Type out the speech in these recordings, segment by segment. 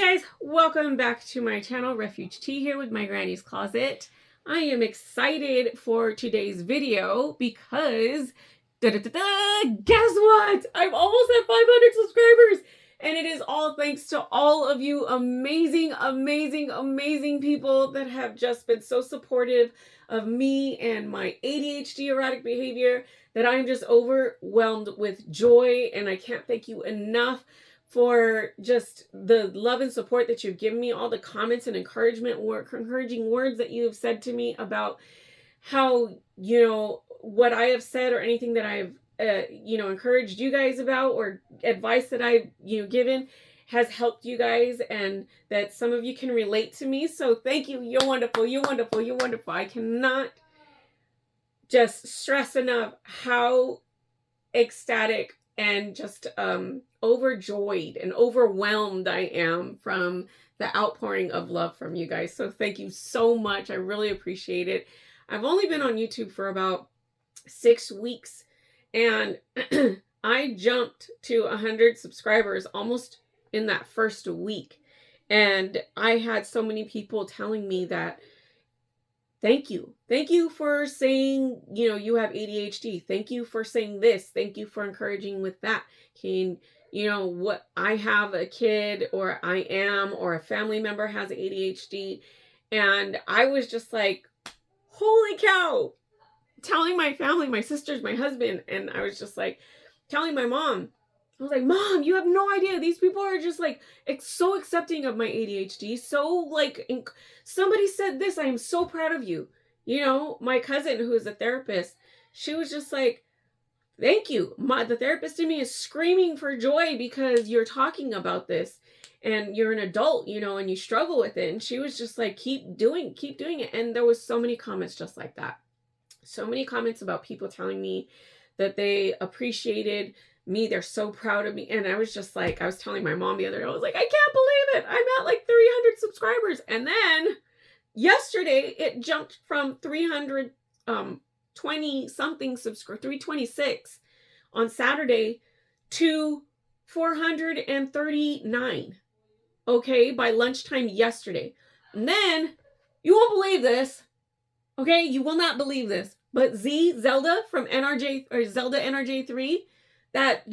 Hey guys, welcome back to my channel. Refuge Tea here with my granny's closet. I am excited for today's video because guess what? I'm almost at 500 subscribers, and it is all thanks to all of you amazing people that have just been so supportive of me and my ADHD erratic behavior that I'm just overwhelmed with joy, and I can't thank you enough for just the love and support that you've given me, all the comments and encouraging words that you have said to me about how, what I have said or anything that I've, encouraged you guys about, or advice that I've, given has helped you guys, and that some of you can relate to me. So thank you. You're wonderful. You're wonderful. You're wonderful. I cannot just stress enough how ecstatic and just overjoyed and overwhelmed I am from the outpouring of love from you guys. So thank you so much. I really appreciate it. I've only been on YouTube for about 6 weeks, and I jumped to 100 subscribers almost in that first week. And I had so many people telling me that thank you. Thank you for saying, you have ADHD. Thank you for saying this. Thank you for encouraging with that. What I have a kid, or I am, or a family member has ADHD. And I was just like, holy cow, telling my family, my sisters, my husband. And I was just like telling my mom, I was like, Mom, you have no idea. These people are just like so accepting of my ADHD. So somebody said this. I am so proud of you. My cousin, who is a therapist, she was just like, thank you. The therapist in me is screaming for joy because you're talking about this and you're an adult, and you struggle with it. And she was just like, keep doing it. And there was so many comments just like that. So many comments about people telling me that they appreciated me. They're so proud of me. And I was just like, I was telling my mom the other day, I was like, I can't believe it. I'm at like 300 subscribers. And then yesterday it jumped from 320 something subscribers, 326 on Saturday to 439. Okay, by lunchtime yesterday. And then you won't believe this. Okay, you will not believe this. But Zelda from NRJ, or Zelda NRJ3, that,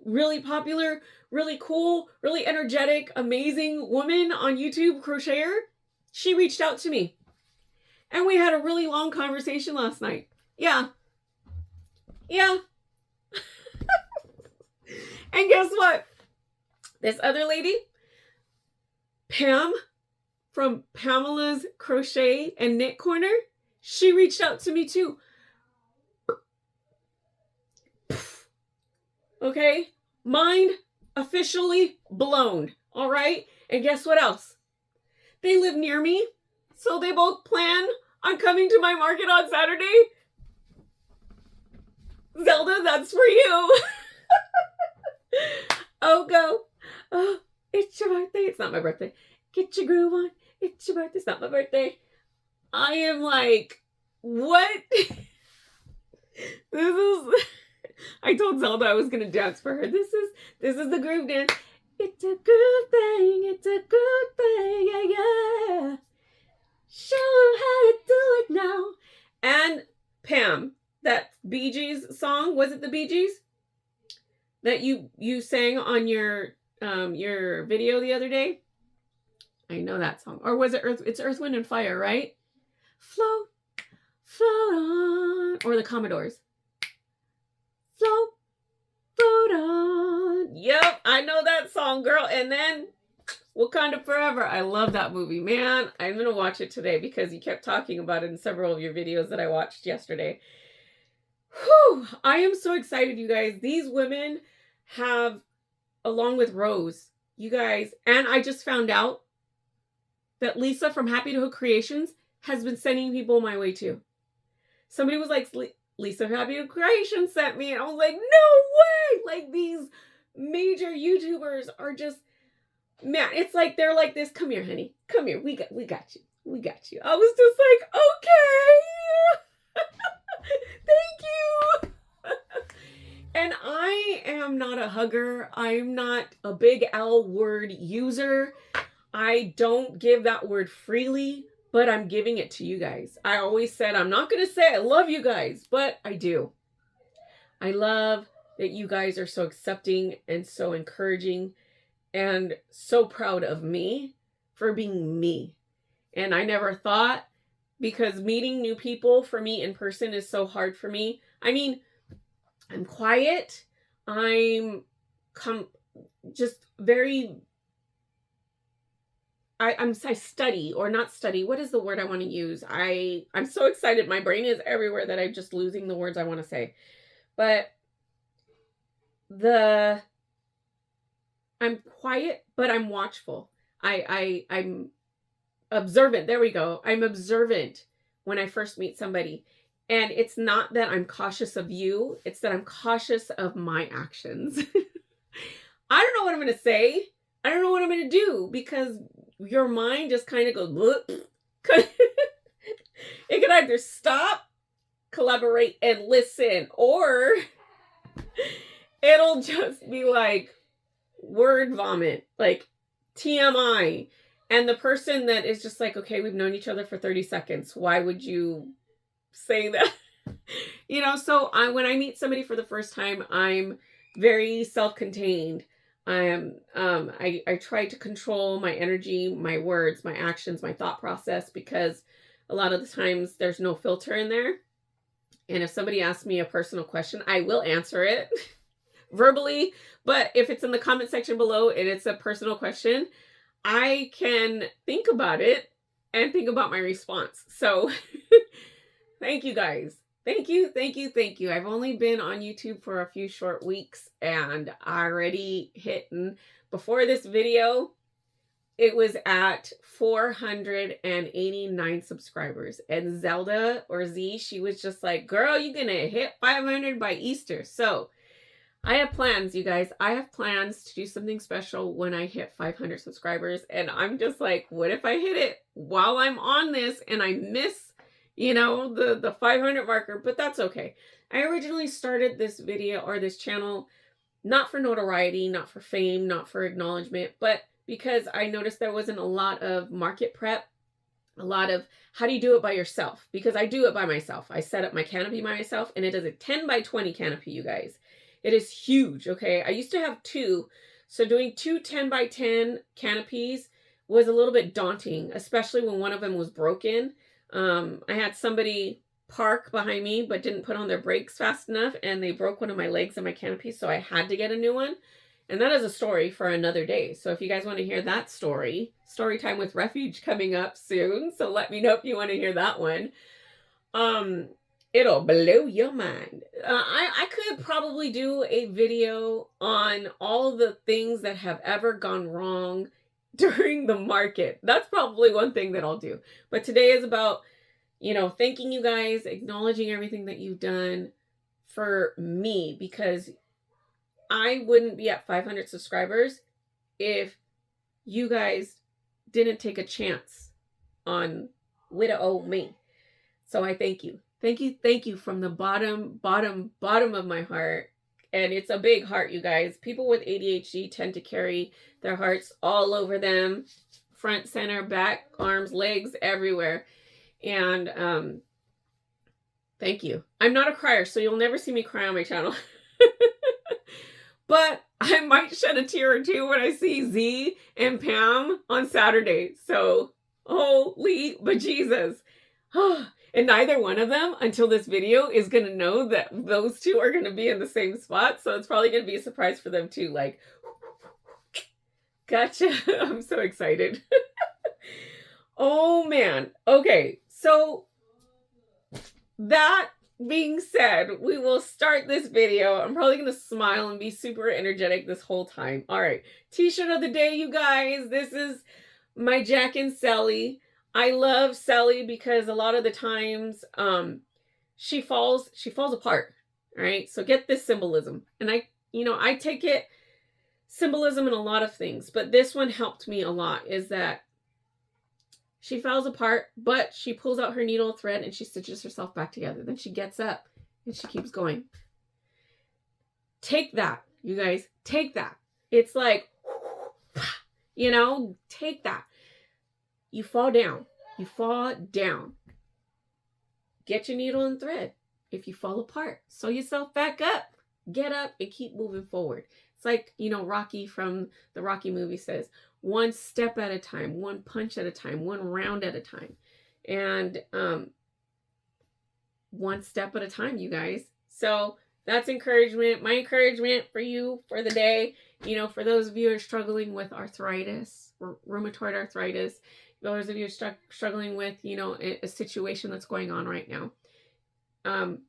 really popular, really cool, really energetic, amazing woman on YouTube, crocheter, she reached out to me. And we had a really long conversation last night. Yeah. And guess what? This other lady, Pam, from Pamela's Crochet and Knit Corner, she reached out to me too. Okay? Mind officially blown. All right? And guess what else? They live near me, so they both plan on coming to my market on Saturday. Zelda, that's for you. Oh, go. Oh, it's your birthday. It's not my birthday. Get your groove on. It's your birthday. It's not my birthday. I am like, what? I told Zelda I was going to dance for her. This is the groove dance. It's a good thing. It's a good thing. Yeah. Show them how to do it now. And Pam, that Bee Gees song, was it the Bee Gees that you sang on your video the other day? I know that song. Or was it it's Earth, Wind, and Fire, right? Float on. Or the Commodores. Float on. Yep, I know that song, girl. And then Wakanda Forever. I love that movie. Man, I'm going to watch it today because you kept talking about it in several of your videos that I watched yesterday. Whew, I am so excited, you guys. These women have, along with Rose, you guys, and I just found out that Lisa from Happy to Hook Creations has been sending people my way too. Somebody was like, Lisa from Happy to Hook Creations sent me, and I was like, no way! Like, these major YouTubers are just, man, it's like they're like this. Come here, honey. Come here. We got you. We got you. I was just like, okay. Thank you. And I am not a hugger. I'm not a big L word user. I don't give that word freely, but I'm giving it to you guys. I always said I'm not going to say I love you guys, but I do. I love that you guys are so accepting and so encouraging and so proud of me for being me. And I never thought, because meeting new people for me in person is so hard for me. I mean, I'm quiet. I'm just very, I study, or not study. What is the word I want to use? I'm so excited. My brain is everywhere that I'm just losing the words I want to say. But I'm quiet, but I'm watchful. I'm observant. There we go. I'm observant when I first meet somebody. And it's not that I'm cautious of you. It's that I'm cautious of my actions. I don't know what I'm going to say. I don't know what I'm going to do, because your mind just kind of goes, it can either stop, collaborate, and listen, or it'll just be like word vomit, like TMI. And the person that is just like, okay, we've known each other for 30 seconds. Why would you say that? So when I meet somebody for the first time, I'm very self-contained. I try to control my energy, my words, my actions, my thought process, because a lot of the times there's no filter in there. And if somebody asks me a personal question, I will answer it verbally. But if it's in the comment section below and it's a personal question, I can think about it and think about my response. So thank you guys. Thank you. I've only been on YouTube for a few short weeks, and I already hitting, before this video, it was at 489 subscribers. And Zelda, or Z, she was just like, girl, you're going to hit 500 by Easter. So I have plans, you guys. I have plans to do something special when I hit 500 subscribers. And I'm just like, what if I hit it while I'm on this and I miss, the 500 marker? But that's okay. I originally started this video, or this channel, not for notoriety, not for fame, not for acknowledgement, but because I noticed there wasn't a lot of market prep, a lot of how do you do it by yourself? Because I do it by myself. I set up my canopy by myself, and it is a 10 by 20 canopy, you guys. It is huge, okay? I used to have two, so doing two 10 by 10 canopies was a little bit daunting, especially when one of them was broken. I had somebody park behind me but didn't put on their brakes fast enough, and they broke one of my legs in my canopy, so I had to get a new one. And that is a story for another day. So if you guys want to hear that story time with Refuge coming up soon, so let me know if you want to hear that one. It'll blow your mind. I could probably do a video on all the things that have ever gone wrong during the market. That's probably one thing that I'll do. But today is about, thanking you guys, acknowledging everything that you've done for me, because I wouldn't be at 500 subscribers if you guys didn't take a chance on little old me. So I thank you. Thank you from the bottom of my heart. And it's a big heart, you guys. People with ADHD tend to carry their hearts all over them. Front, center, back, arms, legs, everywhere. And thank you. I'm not a crier, so you'll never see me cry on my channel. But I might shed a tear or two when I see Z and Pam on Saturday. So, holy bejesus. And neither one of them, until this video, is going to know that those two are going to be in the same spot. So it's probably going to be a surprise for them too. Like, gotcha. I'm so excited. Oh, man. Okay. So that being said, we will start this video. I'm probably going to smile and be super energetic this whole time. All right. T-shirt of the day, you guys. This is my Jack and Sally. I love Sally because a lot of the times she falls apart. All right. So get this symbolism. And I take it symbolism in a lot of things, but this one helped me a lot, is that she falls apart, but she pulls out her needle thread and she stitches herself back together. Then she gets up and she keeps going. Take that, you guys. Take that. It's like, You know, take that. You fall down. You fall down. Get your needle and thread. If you fall apart, sew yourself back up. Get up and keep moving forward. It's like, you know, Rocky from the Rocky movie says, one step at a time, one punch at a time, one round at a time. And one step at a time, you guys. So that's encouragement. My encouragement for you for the day, you know, for those of you who are struggling with arthritis, rheumatoid arthritis, those of you who are struggling with, you know, a situation that's going on right now. And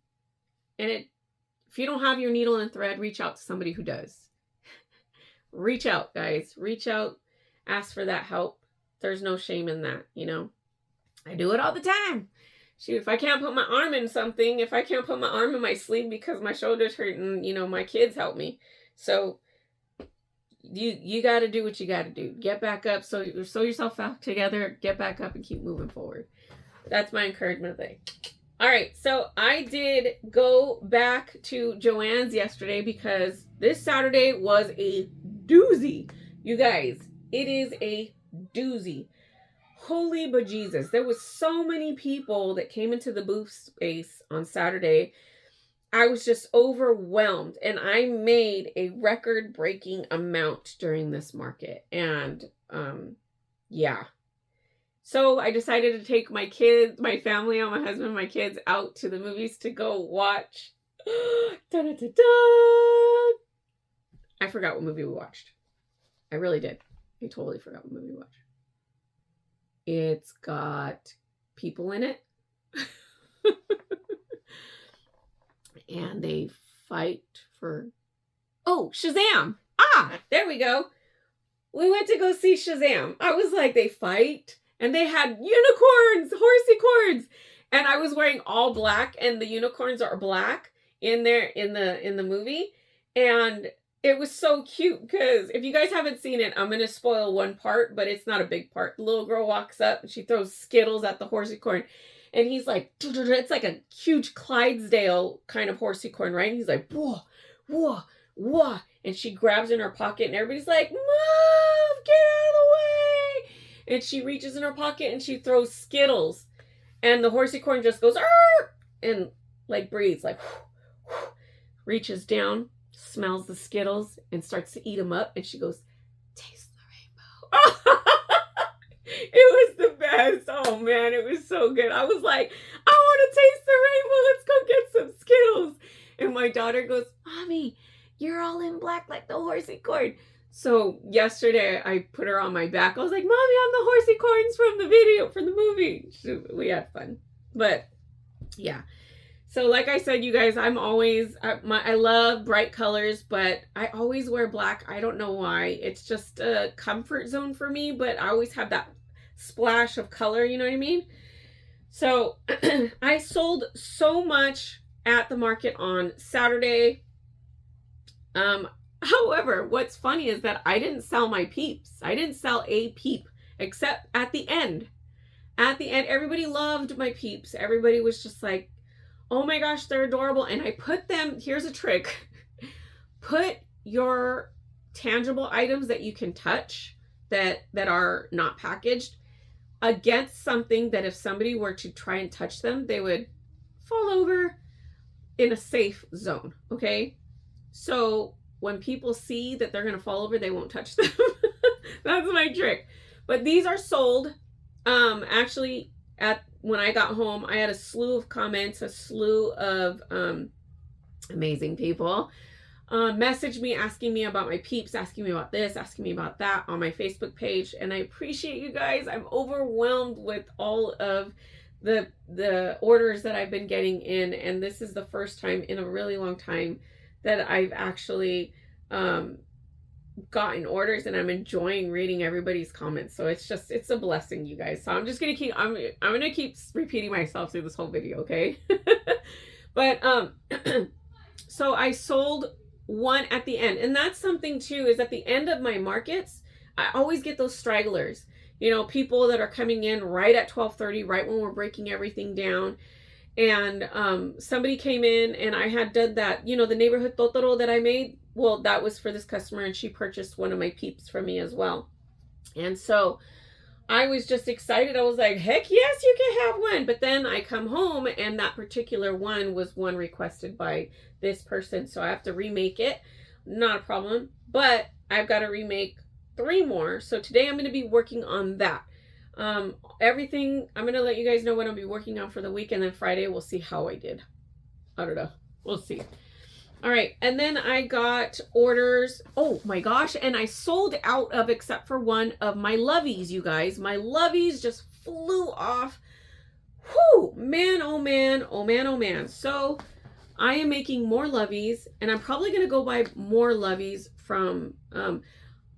if you don't have your needle and thread, reach out to somebody who does. Reach out, guys. Reach out. Ask for that help. There's no shame in that, you know. I do it all the time. Shoot, if I can't put my arm in something, if I can't put my arm in my sleeve because my shoulder's hurting, you know, my kids help me. So you got to do what you got to do. Get back up. Sew yourself out together. Get back up and keep moving forward. That's my encouragement thing. All right, so I did go back to Joann's yesterday because this Saturday was a doozy. You guys, it is a doozy. Holy bejesus. There was so many people that came into the booth space on Saturday. I was just overwhelmed, and I made a record-breaking amount during this market. And yeah. So I decided to take my kids, my family, my husband, my kids out to the movies to go watch. I forgot what movie we watched. I really did. I totally forgot what movie we watched. It's got people in it. And they fight for... Oh, Shazam! Ah, there we go. We went to go see Shazam. I was like, they fight? And they had unicorns, horsey-corns. And I was wearing all black, and the unicorns are black in there in the movie. And it was so cute because if you guys haven't seen it, I'm going to spoil one part, but it's not a big part. The little girl walks up and she throws Skittles at the horsey-corn. And he's like, it's like a huge Clydesdale kind of horsey-corn, right? And he's like, whoa, whoa, whoa. And she grabs in her pocket and everybody's like, move, get out of the way. And she reaches in her pocket and she throws Skittles. And the horsey-corn just goes, arr! And like breathes, like, whoo, whoo, reaches down, smells the Skittles and starts to eat them up. And she goes, taste the rainbow. It was the best. Oh man, it was so good. I was like, I want to taste the rainbow. Let's go get some Skittles. And my daughter goes, Mommy, you're all in black like the horsey-corn. So yesterday I put her on my back. I was like, Mommy, I'm the horsey-corns from the video, from the movie. We had fun. But yeah. So like I said, you guys, I'm always, I love bright colors, but I always wear black. I don't know why. It's just a comfort zone for me, but I always have that splash of color, you know what I mean? So I sold so much at the market on Saturday. However, what's funny is that I didn't sell my Peeps. I didn't sell a Peep except at the end. At the end, everybody loved my Peeps. Everybody was just like, oh my gosh, they're adorable. And I put them, here's a trick. Put your tangible items that you can touch that are not packaged against something that if somebody were to try and touch them, they would fall over in a safe zone, okay? So when people see that they're going to fall over, they won't touch them. That's my trick. But these are sold. Actually, when I got home, I had a slew of comments, a slew of amazing people message me, asking me about my Peeps, asking me about this, asking me about that on my Facebook page. And I appreciate you guys. I'm overwhelmed with all of the orders that I've been getting in. And this is the first time in a really long time that I've actually gotten orders, and I'm enjoying reading everybody's comments. So it's a blessing, you guys. So I'm just going to keep, I'm going to keep repeating myself through this whole video. Okay. But, so I sold one at the end, and that's something too, is at the end of my markets, I always get those stragglers, you know, people that are coming in right at 12:30, right when we're breaking everything down. And somebody came in and I had done that, you know, the neighborhood totoro that I made. Well, that was for this customer, and she purchased one of my Peeps from me as well. And so I was just excited. I was like, heck yes, you can have one. But then I come home and that particular one was one requested by this person. So I have to remake it. Not a problem. But I've got to remake 3 more. So today I'm going to be working on that. Everything, I'm going to let you guys know what I'll be working on for the week. And then Friday we'll see how I did. I don't know. We'll see. All right, and then I got orders. Oh my gosh, and I sold out of, except for one, of my loveys, you guys. My loveys just flew off. Whew, man, oh man, oh man, oh man. So I am making more loveys, and I'm probably going to go buy more loveys from,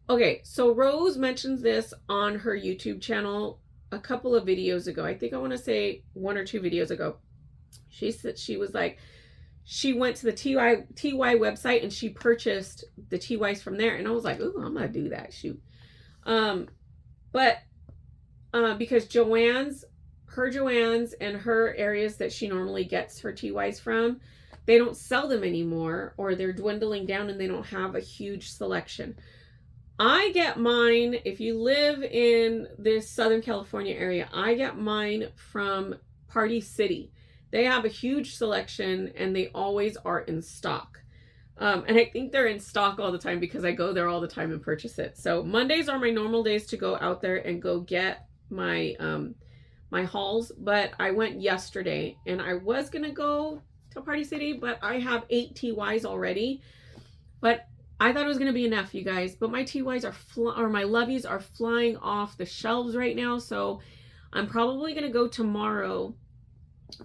okay, so Rose mentions this on her YouTube channel a couple of videos ago. I think I want to say 1 or 2 videos ago. She said, she was like, she went to the TY website and she purchased the TYs from there. And I was like, ooh, I'm going to do that. Shoot. Because Joann's and her areas that she normally gets her TYs from, they don't sell them anymore, or they're dwindling down and they don't have a huge selection. I get mine, if you live in this Southern California area, I get mine from Party City. They have a huge selection and they always are in stock. And I think they're in stock all the time because I go there all the time and purchase it. So Mondays are my normal days to go out there and go get my my hauls. But I went yesterday and I was going to go to Party City, but I have 8 TYs already. But I thought it was going to be enough, you guys. But my TYs are my loveys are flying off the shelves right now. So I'm probably going to go tomorrow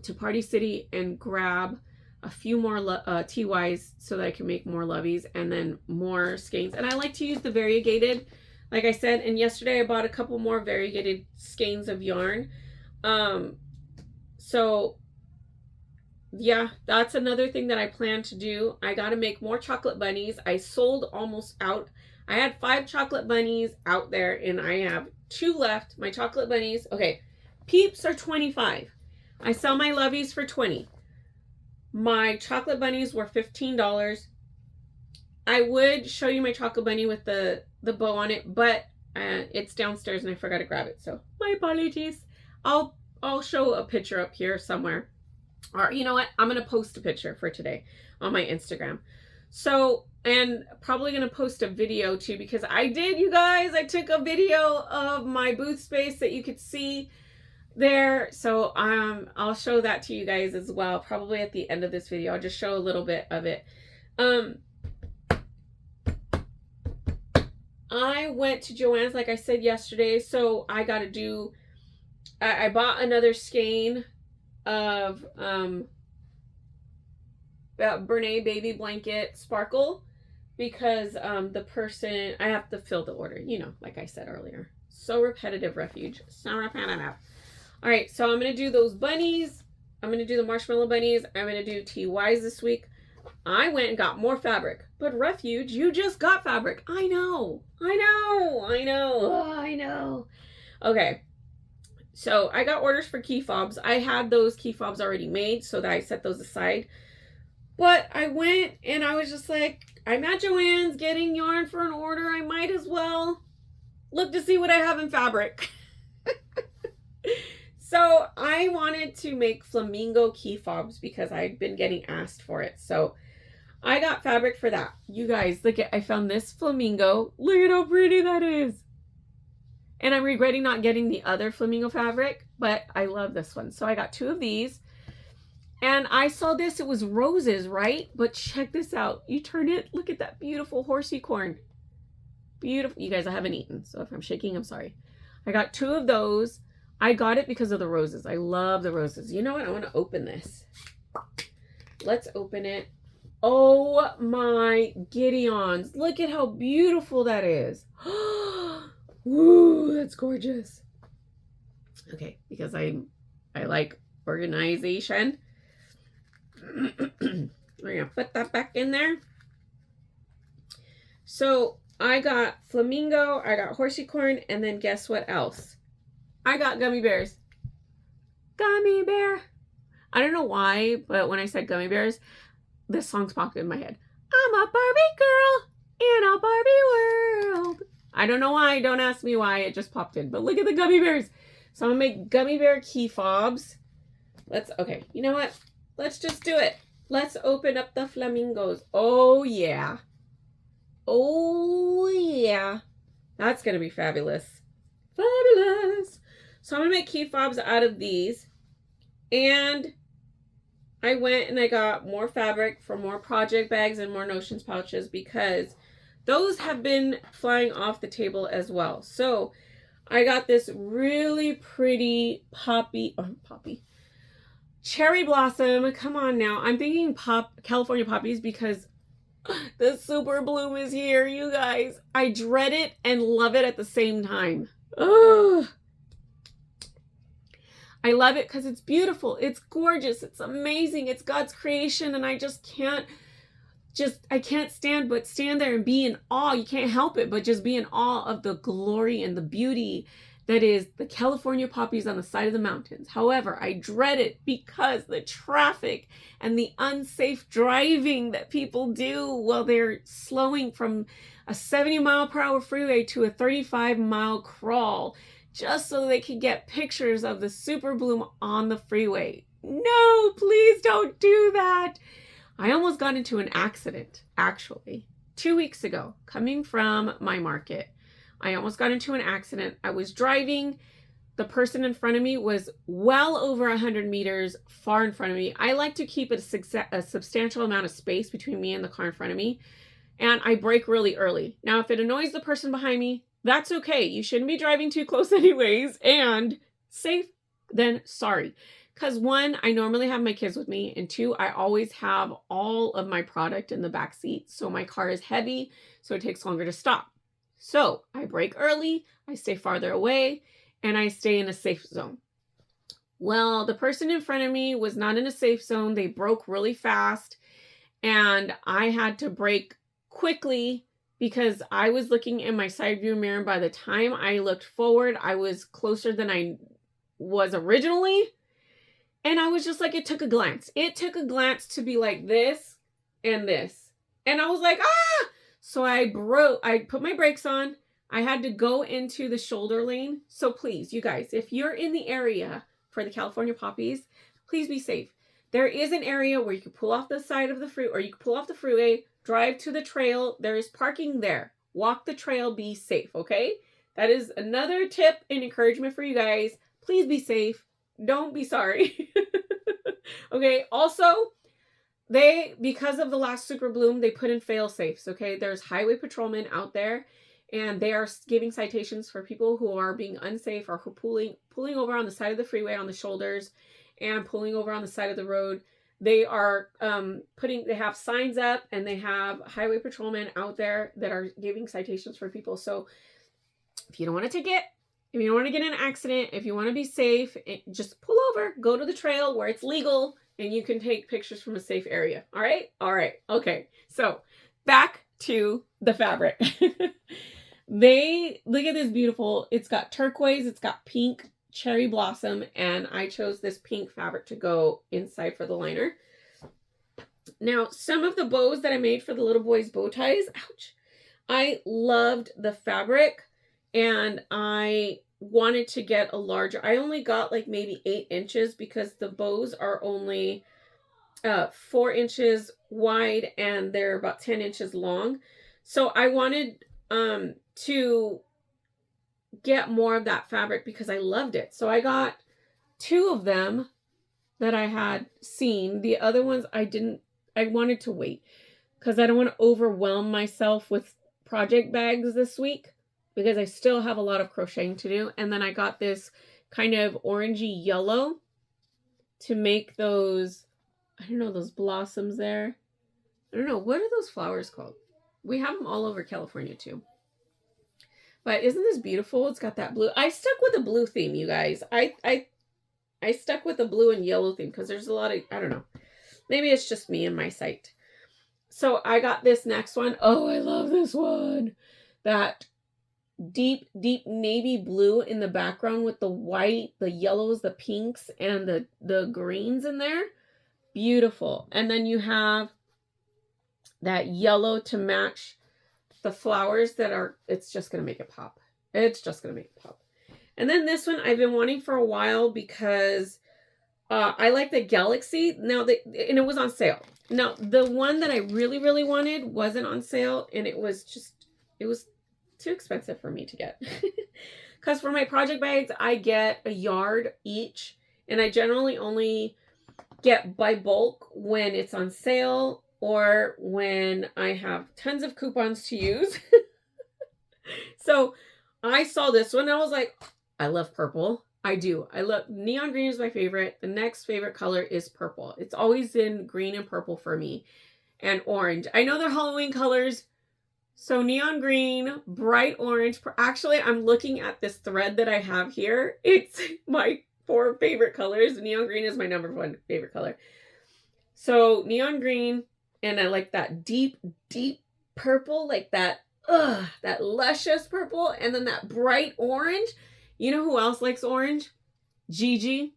to Party City and grab a few more TYs so that I can make more loveys and then more skeins. And I like to use the variegated, like I said. And yesterday I bought a couple more variegated skeins of yarn. So yeah, that's another thing that I plan to do. I got to make more chocolate bunnies. I sold almost out. I had 5 chocolate bunnies out there and I have 2 left. My chocolate bunnies, okay, Peeps are 25. I sell my loveys for 20. My chocolate bunnies were $15. I would show you my chocolate bunny with the bow on it, but it's downstairs and I forgot to grab it. So my apologies. I'll show a picture up here somewhere. Or you know what? I'm going to post a picture for today on my Instagram. So, and probably going to post a video too, because I did, you guys, I took a video of my booth space that you could see there. So I'll show that to you guys as well, probably at the end of this video. I'll just show a little bit of it. I went to Joann's, like I said yesterday, so I got to do, I bought another skein of Bernay baby blanket sparkle because the person, I have to fill the order, you know, like I said earlier. So repetitive, Refuge. So repetitive. All right, so I'm going to do those bunnies. I'm going to do the marshmallow bunnies. I'm going to do TYs this week. I went and got more fabric. But Refuge, you just got fabric. I know. Okay. So I got orders for key fobs. I had those key fobs already made, so that I set those aside. But I went and I was just like, I'm at Joann's getting yarn for an order. I might as well look to see what I have in fabric. So I wanted to make flamingo key fobs because I'd been getting asked for it. So I got fabric for that. You guys, look at, I found this flamingo. Look at how pretty that is. And I'm regretting not getting the other flamingo fabric, but I love this one. So I got 2 of these. And I saw this, it was roses, right? But check this out. You turn it, look at that beautiful horsey corn. Beautiful. You guys, I haven't eaten, so if I'm shaking, I'm sorry. I got 2 of those. I got it because of the roses. I love the roses. You know what? I want to open this. Let's open it. Oh my Gideons. Look at how beautiful that is. Ooh, that's gorgeous. Okay, because I like organization. We're going to put that back in there. So I got flamingo, I got horsey corn, and then guess what else? I got gummy bears. Gummy bear. I don't know why, but when I said gummy bears, this song's popped in my head. I'm a Barbie girl in a Barbie world. I don't know why. Don't ask me why. It just popped in. But look at the gummy bears. So I'm going to make gummy bear key fobs. Okay, you know what? Let's just do it. Let's open up the flamingos. Oh, yeah. Oh, yeah. That's going to be fabulous. Fabulous. So I'm going to make key fobs out of these. And I went and I got more fabric for more project bags and more notions pouches because those have been flying off the table as well. So I got this really pretty poppy cherry blossom. Come on now. I'm thinking California poppies because the super bloom is here, you guys. I dread it and love it at the same time. Ugh. I love it because it's beautiful. It's gorgeous. It's amazing. It's God's creation. And I just can't stand there and be in awe. You can't help it, but just be in awe of the glory and the beauty that is the California poppies on the side of the mountains. However, I dread it because the traffic and the unsafe driving that people do while they're slowing from a 70-mile-per-hour freeway to a 35-mile crawl just so they can get pictures of the super bloom on the freeway. No, please don't do that. I almost got into an accident, actually, 2 weeks ago, coming from my market. I almost got into an accident. I was driving. The person in front of me was well over 100 meters far in front of me. I like to keep a substantial amount of space between me and the car in front of me. And I brake really early. Now, if it annoys the person behind me, that's okay. You shouldn't be driving too close anyways. And safe, then sorry. Because one, I normally have my kids with me. And two, I always have all of my product in the back seat. So my car is heavy, so it takes longer to stop. So I brake early, I stay farther away, and I stay in a safe zone. Well, the person in front of me was not in a safe zone. They broke really fast. And I had to brake quickly because I was looking in my side view mirror. By the time I looked forward, I was closer than I was originally. And I was just like, it took a glance. It took a glance to be like this and this. And I was like, ah! So I put my brakes on. I had to go into the shoulder lane. So please, you guys, if you're in the area for the California poppies, please be safe. There is an area where you can pull off the side of the freeway, or you can pull off the freeway, drive to the trail. There is parking there. Walk the trail, be safe, okay? That is another tip and encouragement for you guys. Please be safe. Don't be sorry. Okay, also, because of the last super bloom, they put in fail safes, okay? There's highway patrolmen out there, and they are giving citations for people who are being unsafe or who pulling over on the side of the freeway on the shoulders and pulling over on the side of the road. They are they have signs up, and they have highway patrolmen out there that are giving citations for people. So if you don't want a ticket, if you don't want to get in an accident, if you want to be safe, just pull over, go to the trail where it's legal, and you can take pictures from a safe area. All right? All right. Okay. So back to the fabric. Look at this beautiful, it's got turquoise, it's got pink, cherry blossom, and I chose this pink fabric to go inside for the liner. Now, some of the bows that I made for the little boys' bow ties, ouch, I loved the fabric, and I wanted to get a larger. I only got like maybe 8 inches because the bows are only 4 inches wide and they're about 10 inches long. So I wanted to get more of that fabric because I loved it. So I got 2 of them that I had seen. The other ones I wanted to wait because I don't want to overwhelm myself with project bags this week because I still have a lot of crocheting to do. And then I got this kind of orangey yellow to make those, I don't know, those blossoms there. I don't know, what are those flowers called? We have them all over California too. But isn't this beautiful? It's got that blue. I stuck with a blue theme, you guys. I stuck with the blue and yellow theme because there's a lot of, I don't know. Maybe it's just me and my site. So I got this next one. Oh, I love this one. That deep navy blue in the background with the white, the yellows, the pinks, and the greens in there. Beautiful. And then you have that yellow to match the flowers that are, it's just going to make it pop. It's just going to make it pop. And then this one I've been wanting for a while because I like the Galaxy. Now, and it was on sale. Now, the one that I really, really wanted wasn't on sale, and it was too expensive for me to get. Because for my project bags, I get a yard each, and I generally only get by bulk when it's on sale or when I have tons of coupons to use. So I saw this one and I was like, I love purple. I do. I love neon green is my favorite. The next favorite color is purple. It's always in green and purple for me, and orange. I know they're Halloween colors. So neon green, bright orange. Actually, I'm looking at this thread that I have here. It's my 4 favorite colors. Neon green is my number 1 favorite color. So neon green, and I like that deep, deep purple, like that luscious purple, and then that bright orange. You know who else likes orange? Gigi.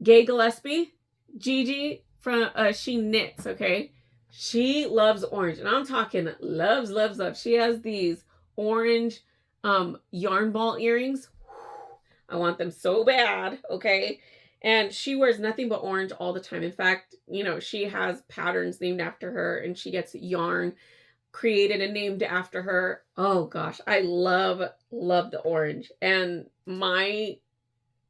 Gay Gillespie. Gigi from she knits, okay? She loves orange, and I'm talking loves, loves, loves. She has these orange yarn ball earrings. I want them so bad, okay? And she wears nothing but orange all the time. In fact, you know, she has patterns named after her, and she gets yarn created and named after her. Oh gosh, I love the orange. And my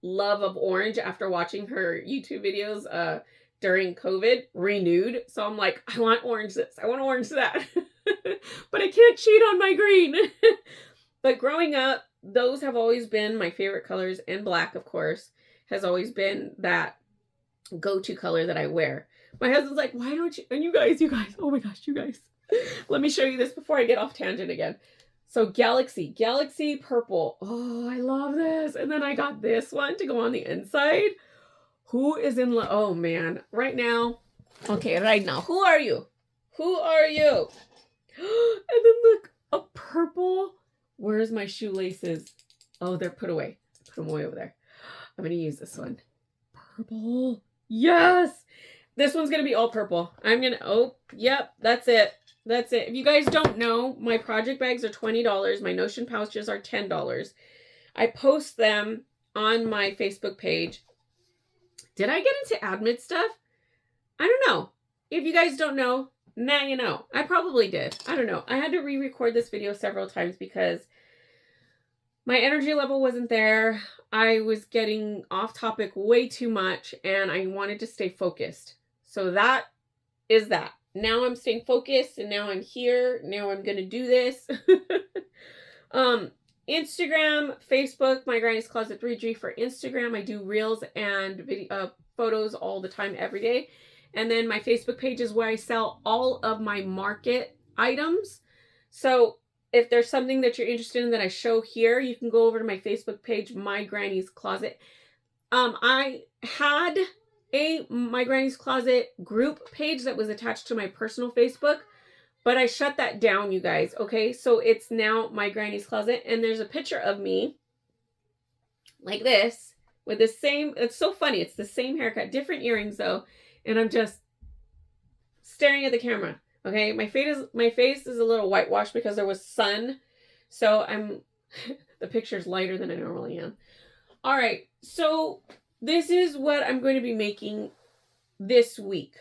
love of orange after watching her YouTube videos during COVID renewed. So I'm like, I want orange this, I want orange that. But I can't cheat on my green. But growing up, those have always been my favorite colors, and black, of course, has always been that go-to color that I wear. My husband's like, why don't you, and you guys, oh my gosh, you guys. Let me show you this before I get off tangent again. So Galaxy purple. Oh, I love this. And then I got this one to go on the inside. Who is in love? Oh man, right now. Okay, right now. Who are you? Who are you? And then look, a purple. Where's my shoelaces? Oh, they're put away. Put them away over there. I'm going to use this one. Purple. Yes. This one's going to be all purple. I'm going to, oh, yep, that's it. That's it. If you guys don't know, my project bags are $20. My Notion pouches are $10. I post them on my Facebook page. Did I get into admin stuff? I don't know. If you guys don't know, now you know. I probably did. I don't know. I had to re-record this video several times because my energy level wasn't there. I was getting off topic way too much, and I wanted to stay focused. So that is that. Now I'm staying focused, and now I'm here. Now I'm going to do this. Instagram, Facebook, My Granny's Closet 3G for Instagram. I do reels and video, photos all the time, every day. And then my Facebook page is where I sell all of my market items. So if there's something that you're interested in that I show here, you can go over to my Facebook page, My Granny's Closet. I had a My Granny's Closet group page that was attached to my personal Facebook, but I shut that down, you guys, okay? So it's now My Granny's Closet, and there's a picture of me like this with the same, it's so funny, it's the same haircut, different earrings though, and I'm just staring at the camera, okay? My face is a little whitewashed because there was sun, so the picture's lighter than I normally am. All right, so this is what I'm going to be making this week.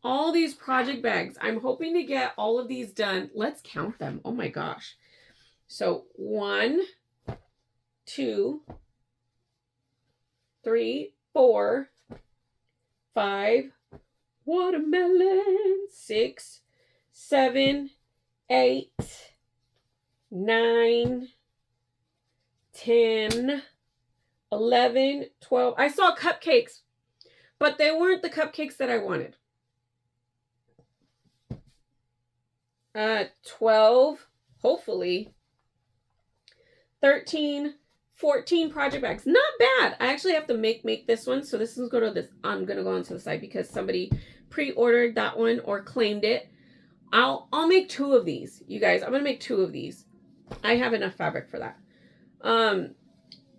All these project bags. I'm hoping to get all of these done. Let's count them. Oh my gosh. So 1, 2, 3, 4, 5, watermelon, 6, 7, 8, 9, 10, 11, 12. I saw cupcakes, but they weren't the cupcakes that I wanted. 12, hopefully. 13, 14 project bags. Not bad. I actually have to make this one. So this is going to this. I'm going to go onto the side because somebody pre-ordered that one or claimed it. I'll make 2 of these, you guys. I'm going to make 2 of these. I have enough fabric for that.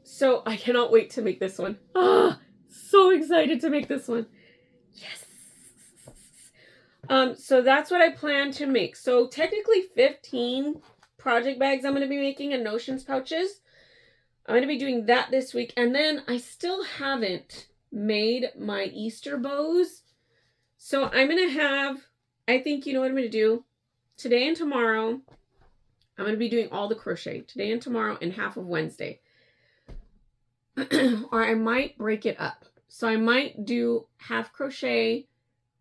So I cannot wait to make this one. Ah, so excited to make this one. Yes. So that's what I plan to make. So technically 15 project bags I'm going to be making and notions pouches. I'm going to be doing that this week. And then I still haven't made my Easter bows. So I'm going to have, I think you know what I'm going to do? Today and tomorrow, I'm going to be doing all the crochet. Today and tomorrow and half of Wednesday. Or I might break it up. So I might do half crochet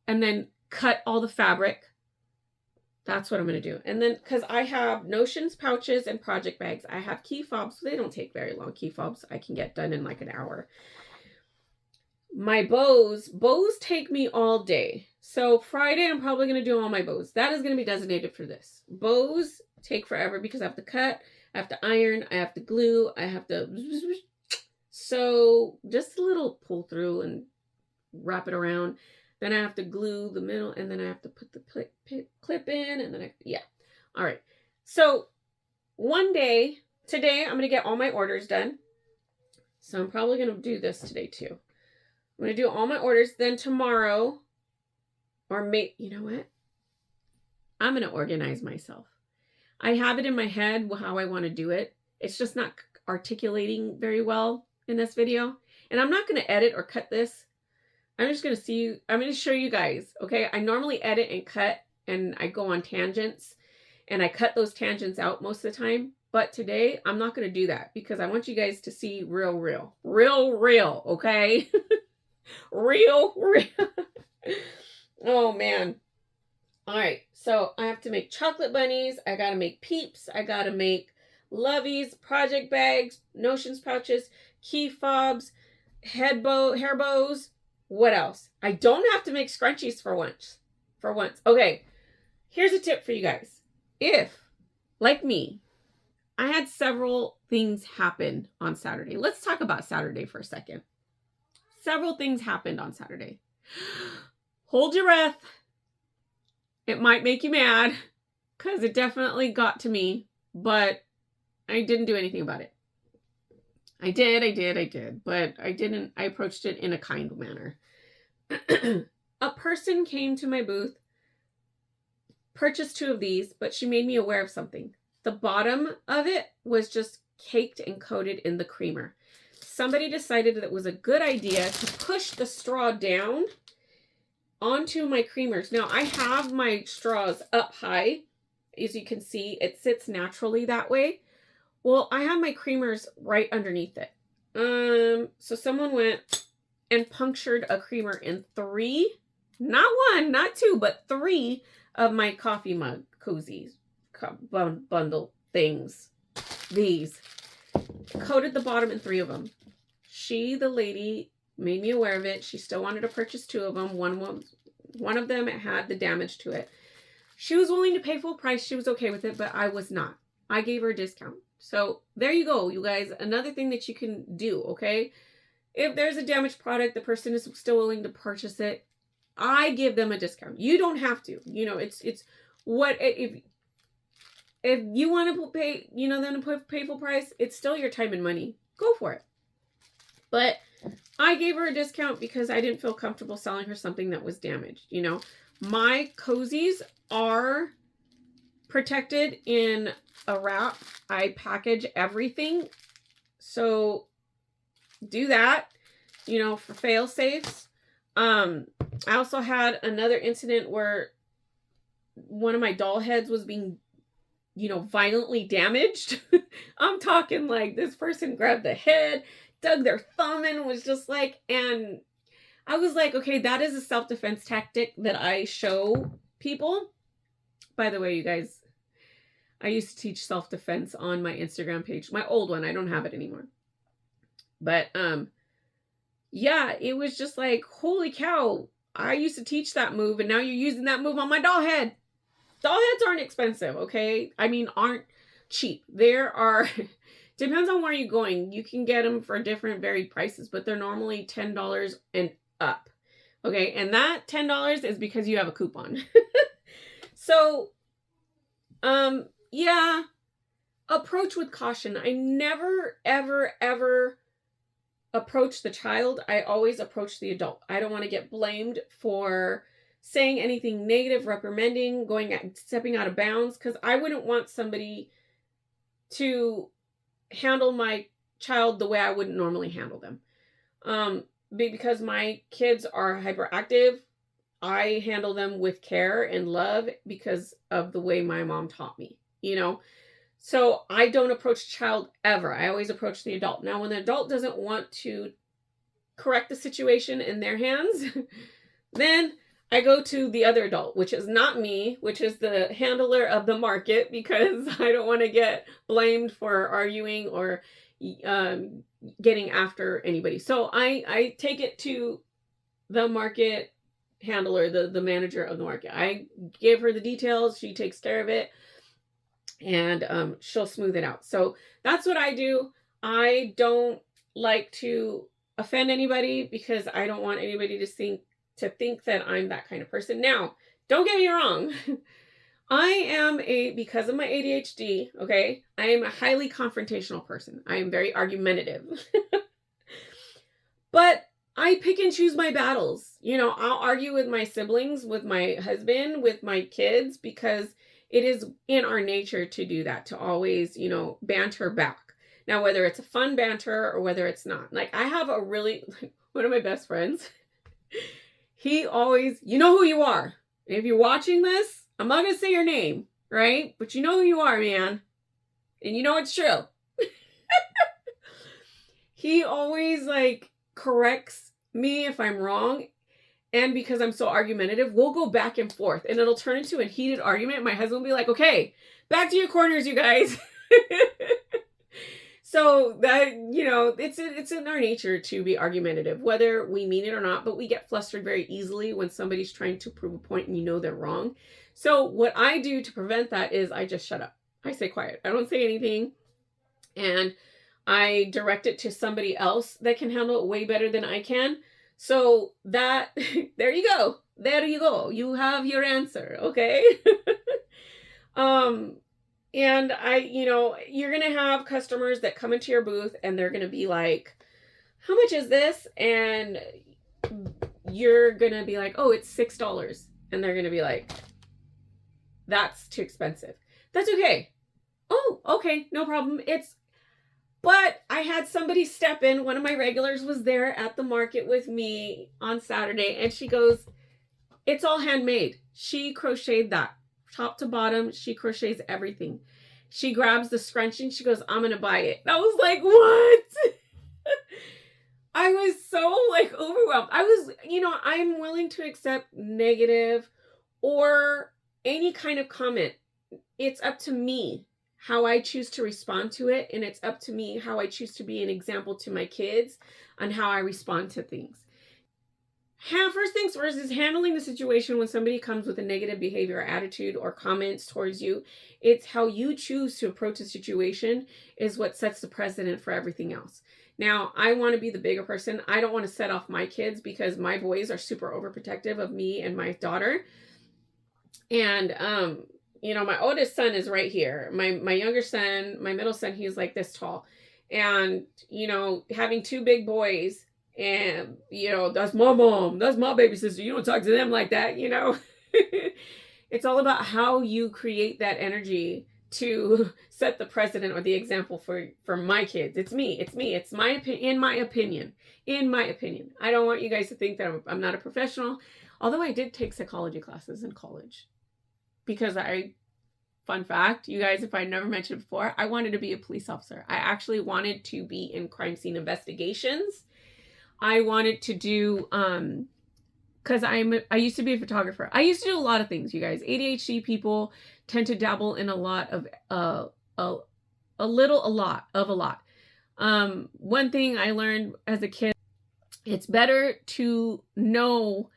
and then cut all the fabric. That's what I'm going to do. And then, because I have notions, pouches, and project bags. I have key fobs. They don't take very long. Key fobs I can get done in like an hour. My bows take me all day. So Friday, I'm probably going to do all my bows. That is going to be designated for this. Bows take forever because I have to cut, I have to iron, I have to glue, I have to... So just a little pull through and wrap it around. Then I have to glue the middle, and then I have to put the clip in, and then yeah. All right. So one day, today, I'm going to get all my orders done. So I'm probably going to do this today too. I'm going to do all my orders. Then tomorrow, or you know what? I'm going to organize myself. I have it in my head how I want to do it. It's just not articulating very well in this video. And I'm not going to edit or cut this. I'm just going to show you guys, okay? I normally edit and cut, and I go on tangents, and I cut those tangents out most of the time. But today, I'm not going to do that because I want you guys to see real, okay? real. Oh, man. All right, so I have to make chocolate bunnies. I got to make Peeps. I got to make loveys, project bags, notions pouches, key fobs, hair bows. What else? I don't have to make scrunchies for once. Okay, here's a tip for you guys. If, like me, I had several things happen on Saturday. Let's talk about Saturday for a second. Several things happened on Saturday. Hold your breath. It might make you mad because it definitely got to me, but I didn't do anything about it. I did, but I approached it in a kind manner. A person came to my booth, purchased 2 of these, but she made me aware of something. The bottom of it was just caked and coated in the creamer. Somebody decided that it was a good idea to push the straw down onto my creamers. Now, I have my straws up high. As you can see, it sits naturally that way. Well, I have my creamers right underneath it. So someone went and punctured a creamer in 3, not 1, not 2, but 3 of my coffee mug cozies, bundle things. These. Coated the bottom in 3 of them. The lady, made me aware of it. She still wanted to purchase 2 of them. One of them had the damage to it. She was willing to pay full price. She was okay with it, but I was not. I gave her a discount. So there you go, you guys. Another thing that you can do, okay? If there's a damaged product, the person is still willing to purchase it, I give them a discount. You don't have to. You know, it's what if you want to pay, you know, then pay full price, it's still your time and money. Go for it. But I gave her a discount because I didn't feel comfortable selling her something that was damaged. You know, my cozies are protected in a wrap. I package everything. So do that, you know, for fail safes. I also had another incident where one of my doll heads was being, you know, violently damaged. I'm talking like this person grabbed the head, dug their thumb in, was just like, and I was like, okay, that is a self-defense tactic that I show people. By the way, you guys, I used to teach self-defense on my Instagram page, my old one. I don't have it anymore. But, yeah, it was just like, holy cow, I used to teach that move, and now you're using that move on my doll head. Doll heads aren't expensive, okay? I mean, aren't cheap. There are, depends on where you're going. You can get them for different varied prices, but they're normally $10 and up. Okay, and that $10 is because you have a coupon. So, yeah, approach with caution. I never, ever, ever approach the child. I always approach the adult. I don't want to get blamed for saying anything negative, reprimanding, stepping out of bounds, because I wouldn't want somebody to handle my child the way I wouldn't normally handle them. Because my kids are hyperactive, I handle them with care and love because of the way my mom taught me, you know? So I don't approach child ever. I always approach the adult. Now, when the adult doesn't want to correct the situation in their hands, then I go to the other adult, which is not me, which is the handler of the market, because I don't want to get blamed for arguing or getting after anybody. So I take it to the market handler, the manager of the market. I give her the details. She takes care of it, and she'll smooth it out. So that's what I do. I don't like to offend anybody because I don't want anybody to think that I'm that kind of person. Now, don't get me wrong. I am because of my ADHD, okay, I am a highly confrontational person. I am very argumentative. But I pick and choose my battles. You know, I'll argue with my siblings, with my husband, with my kids, because it is in our nature to do that, to always, banter back. Now, whether it's a fun banter or whether it's not. Like, I have one of my best friends, he always, you know who you are. And if you're watching this, I'm not going to say your name, right? But you know who you are, man. And you know it's true. He always, corrects me if I'm wrong. And because I'm so argumentative, we'll go back and forth. And it'll turn into a heated argument. My husband will be like, okay, back to your corners, you guys. So that, it's in our nature to be argumentative, whether we mean it or not, but we get flustered very easily when somebody's trying to prove a point and they're wrong. So what I do to prevent that is I just shut up. I stay quiet. I don't say anything. And I direct it to somebody else that can handle it way better than I can. So that, there you go. There you go. You have your answer. Okay. And you're going to have customers that come into your booth and they're going to be like, how much is this? And you're going to be like, oh, it's $6. And they're going to be like, that's too expensive. That's okay. Oh, okay. No problem. But I had somebody step in. One of my regulars was there at the market with me on Saturday, and she goes, it's all handmade. She crocheted that. Top to bottom, she crochets everything. She grabs the scrunchie, she goes, I'm going to buy it. And I was like, what? I was so overwhelmed. I'm willing to accept negative or any kind of comment. It's up to me how I choose to respond to it. And it's up to me how I choose to be an example to my kids on how I respond to things. First things first is handling the situation when somebody comes with a negative behavior or attitude or comments towards you. It's how you choose to approach the situation is what sets the precedent for everything else. Now, I want to be the bigger person. I don't want to set off my kids because my boys are super overprotective of me and my daughter. And, my oldest son is right here. My younger son, my middle son, he's like this tall. And, having two big boys, and, that's my mom, that's my baby sister. You don't talk to them like that, It's all about how you create that energy to set the precedent or the example for my kids. It's me. It's my opinion, in my opinion. I don't want you guys to think that I'm not a professional. Although I did take psychology classes in college because fun fact, you guys, if I never mentioned before, I wanted to be a police officer. I actually wanted to be in crime scene investigations. I wanted to do, because I used to be a photographer. I used to do a lot of things, you guys. ADHD people tend to dabble in a lot of, a lot. One thing I learned as a kid, it's better to know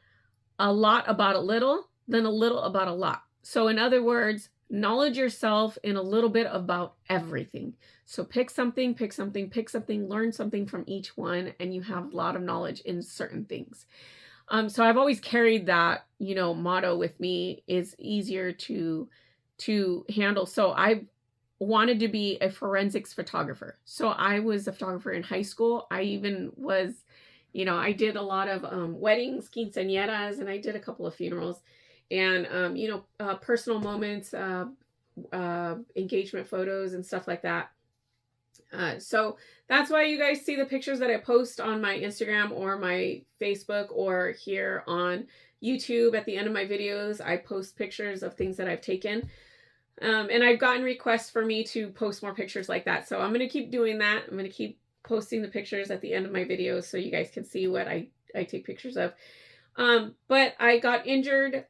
a lot about a little than a little about a lot. So in other words, knowledge yourself in a little bit about everything. So pick something, learn something from each one, and you have a lot of knowledge in certain things. So I've always carried that, motto with me. Is easier to handle. So I wanted to be a forensics photographer. So I was a photographer in high school. I even was, You know, I did a lot of weddings, quinceañeras, and I did a couple of funerals, and you know, personal moments, engagement photos and stuff like that. So that's why you guys see the pictures that I post on my Instagram or my Facebook or here on YouTube. At the end of my videos, I post pictures of things that I've taken. And I've gotten requests for me to post more pictures like that. So I'm going to keep doing that. I'm going to keep posting the pictures at the end of my videos so you guys can see what I take pictures of. But I got injured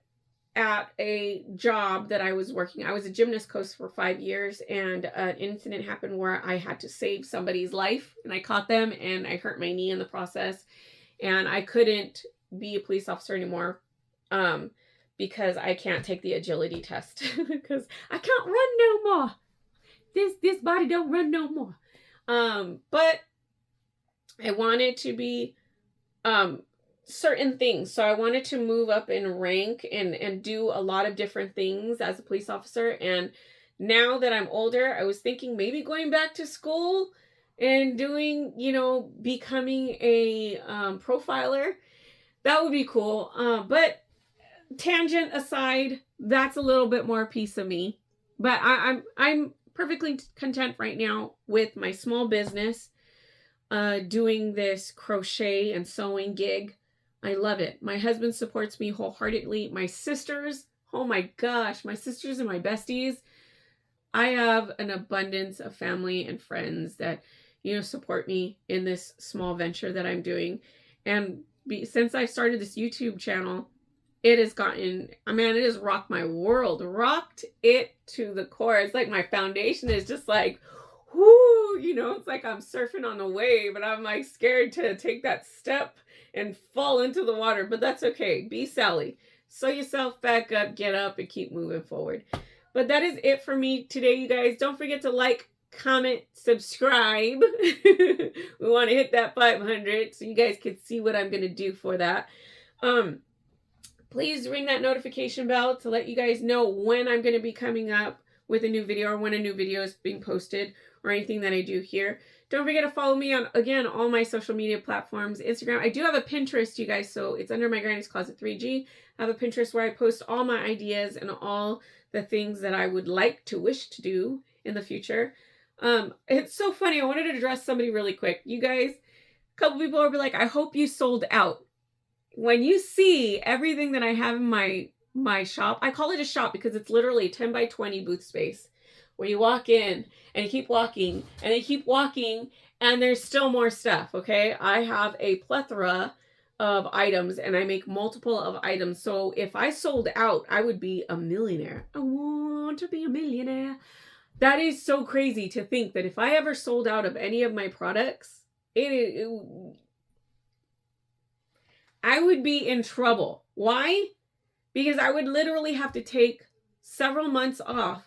at a job that I was working. I was a gymnast coach for 5 years, and an incident happened where I had to save somebody's life, and I caught them, and I hurt my knee in the process, and I couldn't be a police officer anymore because I can't take the agility test because I can't run no more. This body don't run no more. But I wanted to be certain things. So I wanted to move up in rank and do a lot of different things as a police officer. And now that I'm older, I was thinking maybe going back to school and doing, you know, becoming a profiler. That would be cool. But tangent aside, that's a little bit more piece of me. But I'm perfectly content right now with my small business, doing this crochet and sewing gig. I love it. My husband supports me wholeheartedly. My sisters, oh my gosh, my sisters and my besties. I have an abundance of family and friends that, you know, support me in this small venture that I'm doing. And since I started this YouTube channel, it has gotten, man, it has rocked my world, rocked it to the core. It's like my foundation is just like, whoo, you know, it's like I'm surfing on a wave, and I'm like scared to take that step and fall into the water, but that's okay. Be Sally. Sew yourself back up, get up, and keep moving forward. But that is it for me today, you guys. Don't forget to like, comment, subscribe. We want to hit that 500 so you guys can see what I'm going to do for that. Please ring that notification bell to let you guys know when I'm going to be coming up with a new video or when a new video is being posted or anything that I do here. Don't forget to follow me on, again, all my social media platforms. Instagram. I do have a Pinterest, you guys, so it's under my Granny's Closet 3G. I have a Pinterest where I post all my ideas and all the things that I would like to wish to do in the future. It's so funny. I wanted to address somebody really quick. You guys, a couple people will be like, I hope you sold out. When you see everything that I have in my shop, I call it a shop because it's literally 10 by 20 booth space where you walk in and you keep walking and you keep walking and there's still more stuff, okay? I have a plethora of items and I make multiple of items. So if I sold out, I would be a millionaire. I want to be a millionaire. That is so crazy to think that if I ever sold out of any of my products, I would be in trouble. Why? Because I would literally have to take several months off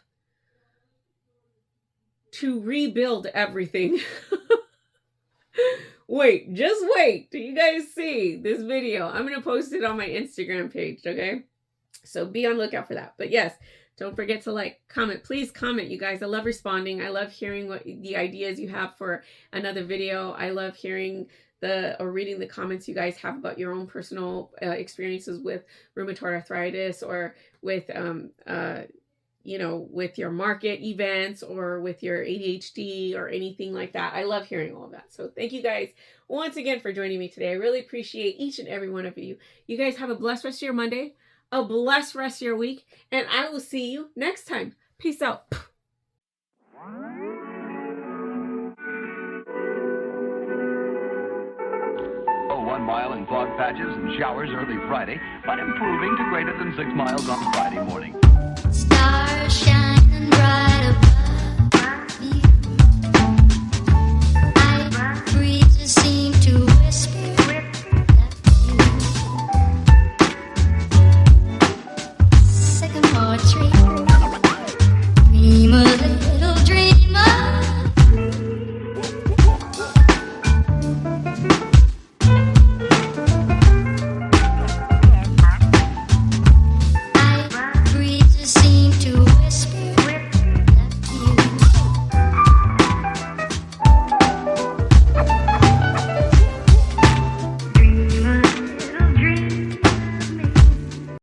to rebuild everything. Wait, just wait till you guys see this video. I'm going to post it on my Instagram page, okay? So be on lookout for that. But yes, don't forget to like, comment. Please comment, you guys. I love responding. I love hearing what the ideas you have for another video. I love hearing or reading the comments you guys have about your own personal experiences with rheumatoid arthritis or with you know, with your market events or with your ADHD or anything like that. I love hearing all of that. So thank you guys once again for joining me today. I really appreciate each and every one of you. You guys have a blessed rest of your Monday, a blessed rest of your week, and I will see you next time. Peace out. Oh, 1 mile in fog patches and showers early Friday, but improving to greater than 6 miles on Friday morning. Stars shining bright.